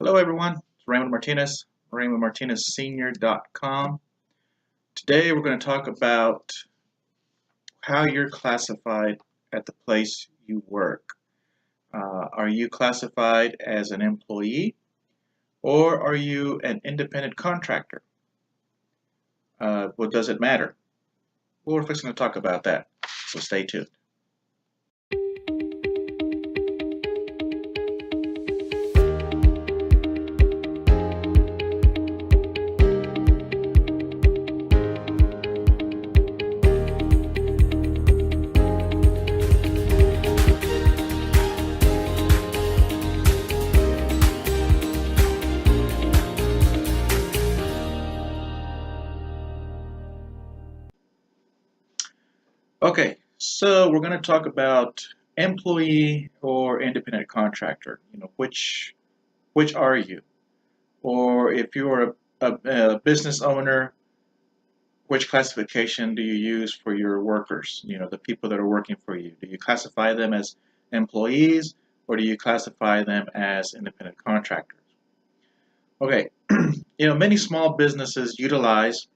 Hello everyone, it's Raymond Martinez, RaymondMartinezSenior.com. Today we're going to talk about how you're classified at the place you work. Are you classified as an employee or are you an independent contractor? Well, does it matter? Well, we're fixing to talk about that, so stay tuned. Okay, so we're going to talk about employee or independent contractor. Which are you? Or if you're a business owner, which classification do you use for your workers? The people that are working for you. Do you classify them as employees or do you classify them as independent contractors? Okay, many small businesses utilize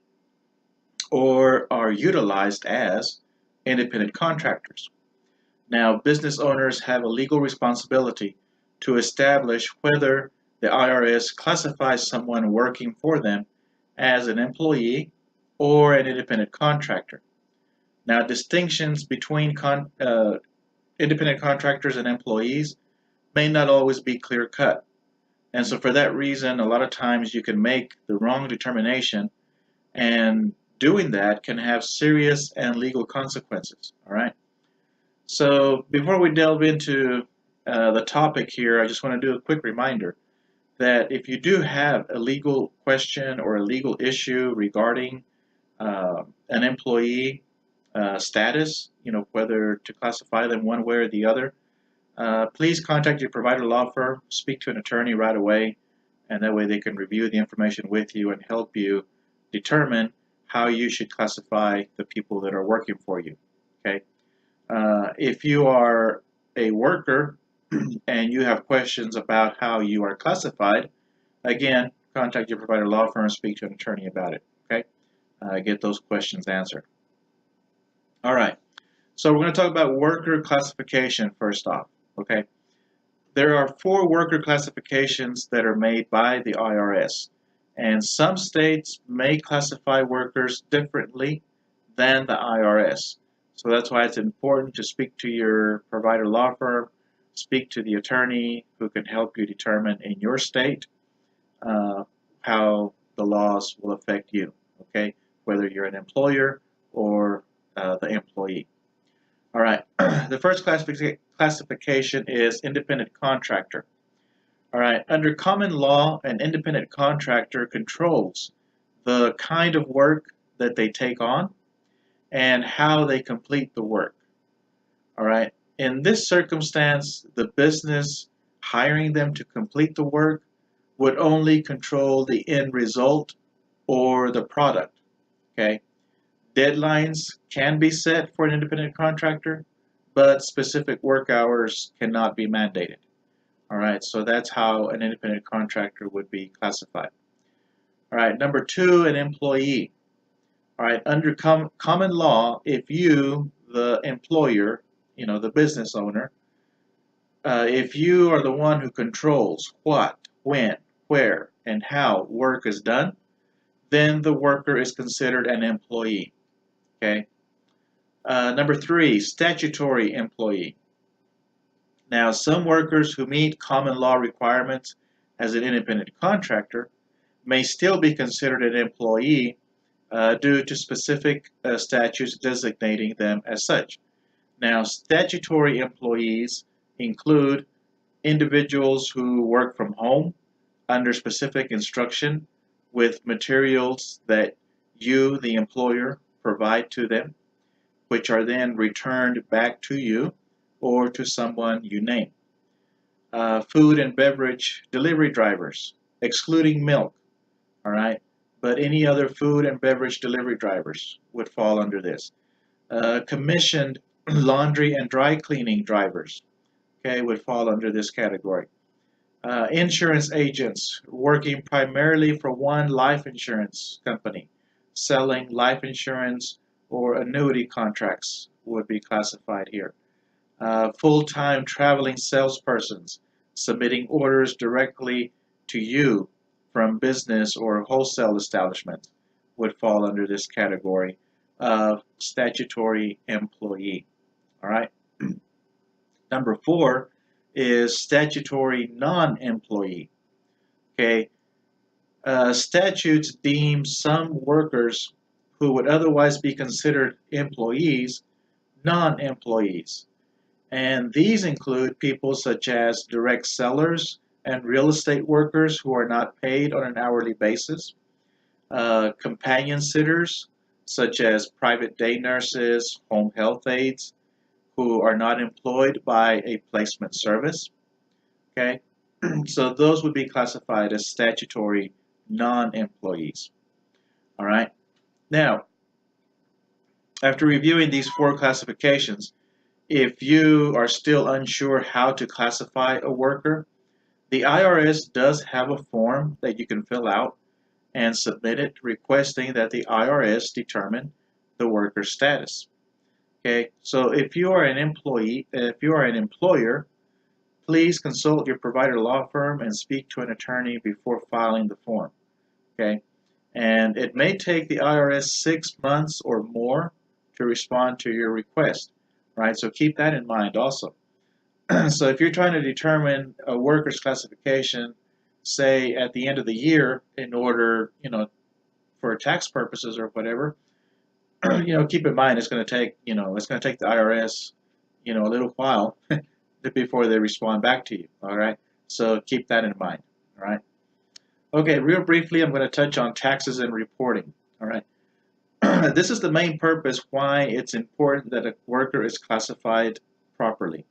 or are utilized as independent contractors. Now, business owners have a legal responsibility to establish whether the IRS classifies someone working for them as an employee or an independent contractor. Now, distinctions between independent contractors and employees may not always be clear-cut. And so for that reason, a lot of times you can make the wrong determination, and doing that can have serious and legal consequences. All right. So before we delve into the topic here, I just want to do a quick reminder that if you do have a legal question or a legal issue regarding an employee status, whether to classify them one way or the other, please contact your provider law firm, speak to an attorney right away, and that way they can review the information with you and help you determine how you should classify the people that are working for you. Okay. If you are a worker and you have questions about how you are classified, again, contact your provider law firm, speak to an attorney about it. Okay, get those questions answered. All right, so we're going to talk about worker classification first off. Okay, there are 4 worker classifications that are made by the IRS, and some states may classify workers differently than the IRS. So that's why it's important to speak to your provider law firm, speak to the attorney who can help you determine in your state how the laws will affect you, okay, whether you're an employer or the employee. All right, the first classification is independent contractor. All right, under common law, an independent contractor controls the kind of work that they take on and how they complete the work. All right, in this circumstance, the business hiring them to complete the work would only control the end result or the product. Okay, deadlines can be set for an independent contractor, but specific work hours cannot be mandated. All right, so that's how an independent contractor would be classified. All right, number 2, an employee. All right, under common law, if you, the employer, the business owner, if you are the one who controls what, when, where, and how work is done, then the worker is considered an employee. Okay. Number 3, statutory employee. Now, some workers who meet common law requirements as an independent contractor may still be considered an employee due to specific statutes designating them as such. Now, statutory employees include individuals who work from home under specific instruction with materials that you, the employer, provide to them, which are then returned back to you or to someone you name. Food and beverage delivery drivers, excluding milk, all right? But any other food and beverage delivery drivers would fall under this. Commissioned laundry and dry cleaning drivers, okay, would fall under this category. Insurance agents working primarily for one life insurance company, selling life insurance or annuity contracts would be classified here. Full-time traveling salespersons submitting orders directly to you from business or wholesale establishments would fall under this category of statutory employee. All right. Number 4 is statutory non-employee. Okay. Statutes deem some workers who would otherwise be considered employees non-employees. And these include people such as direct sellers and real estate workers who are not paid on an hourly basis, companion sitters such as private day nurses, home health aides who are not employed by a placement service. Okay, so those would be classified as statutory non-employees. All right. Now, after reviewing these 4 classifications, if you are still unsure how to classify a worker, the IRS does have a form that you can fill out and submit it requesting that the IRS determine the worker's status. Okay, so if you are an employer, please consult your provider law firm and speak to an attorney before filing the form. Okay, and it may take the IRS 6 months or more to respond to your request. Right, so keep that in mind also. So if you're trying to determine a worker's classification, say at the end of the year, in order, for tax purposes or whatever, keep in mind it's going to take, the IRS, a little while before they respond back to you. All right, so keep that in mind. All right. Okay, real briefly, I'm going to touch on taxes and reporting. All right. This is the main purpose why it's important that a worker is classified properly.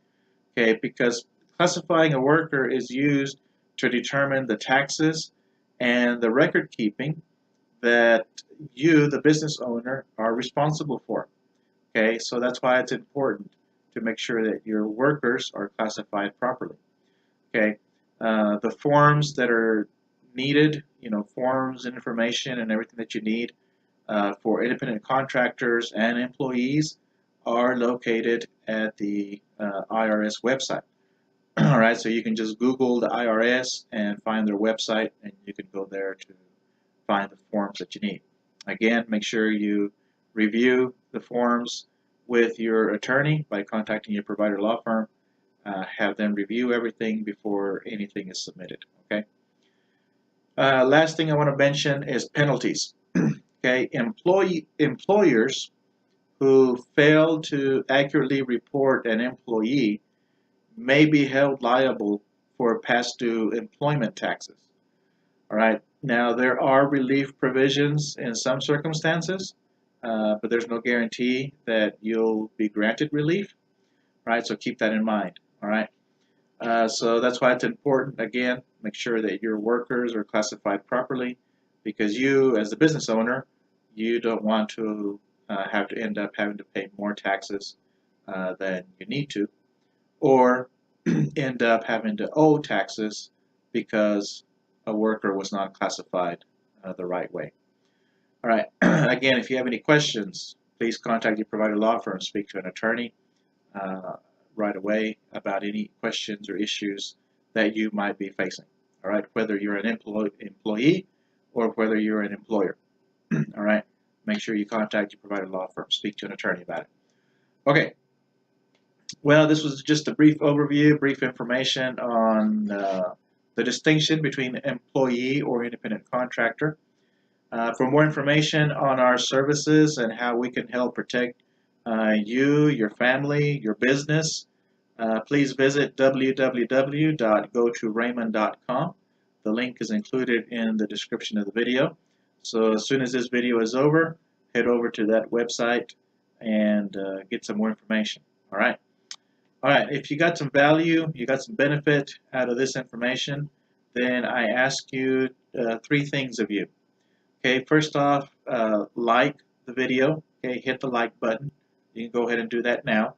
Okay, because classifying a worker is used to determine the taxes and the record keeping that you, the business owner, are responsible for. Okay, so that's why it's important to make sure that your workers are classified properly. Okay, the forms that are needed, forms, information, and everything that you need for independent contractors and employees are located at the IRS website. All right, so you can just Google the IRS and find their website, and you can go there to find the forms that you need. Again, make sure you review the forms with your attorney by contacting your provider law firm. Have them review everything before anything is submitted. Okay. Last thing I want to mention is penalties. Okay, employers who fail to accurately report an employee may be held liable for past due employment taxes. All right, now there are relief provisions in some circumstances, but there's no guarantee that you'll be granted relief. Right, so keep that in mind. All right, so that's why it's important. Again, make sure that your workers are classified properly, because you, as the business owner, you don't want to have to end up having to pay more taxes than you need to, or end up having to owe taxes because a worker was not classified the right way. All right. Again, if you have any questions, please contact your provider law firm, speak to an attorney right away about any questions or issues that you might be facing. All right, whether you're an employee or whether you're an employer. All right, make sure you contact your provider law firm, speak to an attorney about it. Okay, well, this was just a brief overview, brief information on the distinction between employee or independent contractor. For more information on our services and how we can help protect you, your family, your business, please visit www.gotoraymond.com. The link is included in the description of the video. So as soon as this video is over, head over to that website and get some more information. All right. All right. If you got some value, you got some benefit out of this information, then I ask you 3 things of you. Okay. First off, like the video. Okay. Hit the like button. You can go ahead and do that now.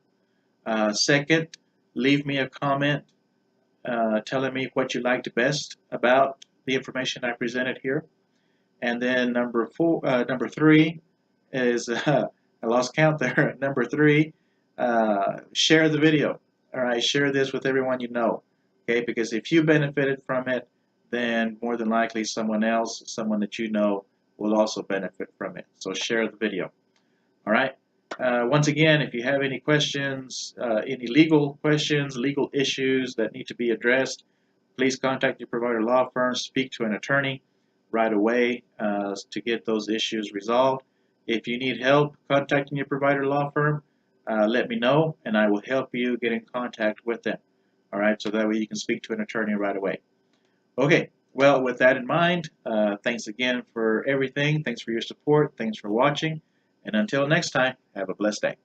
Second, leave me a comment telling me what you liked best about the information I presented here. And then number three is I lost count there. Number three, share the video. All right, share this with everyone you know. Okay, because if you benefited from it, then more than likely someone else, someone that you know, will also benefit from it. So share the video. All right. Once again, if you have any questions, any legal questions, legal issues that need to be addressed, please contact your provider law firm, speak to an attorney right away to get those issues resolved. If you need help contacting your provider law firm, let me know and I will help you get in contact with them. All right, so that way you can speak to an attorney right away. Okay, well, with that in mind, thanks again for everything. Thanks for your support. Thanks for watching. And until next time, have a blessed day.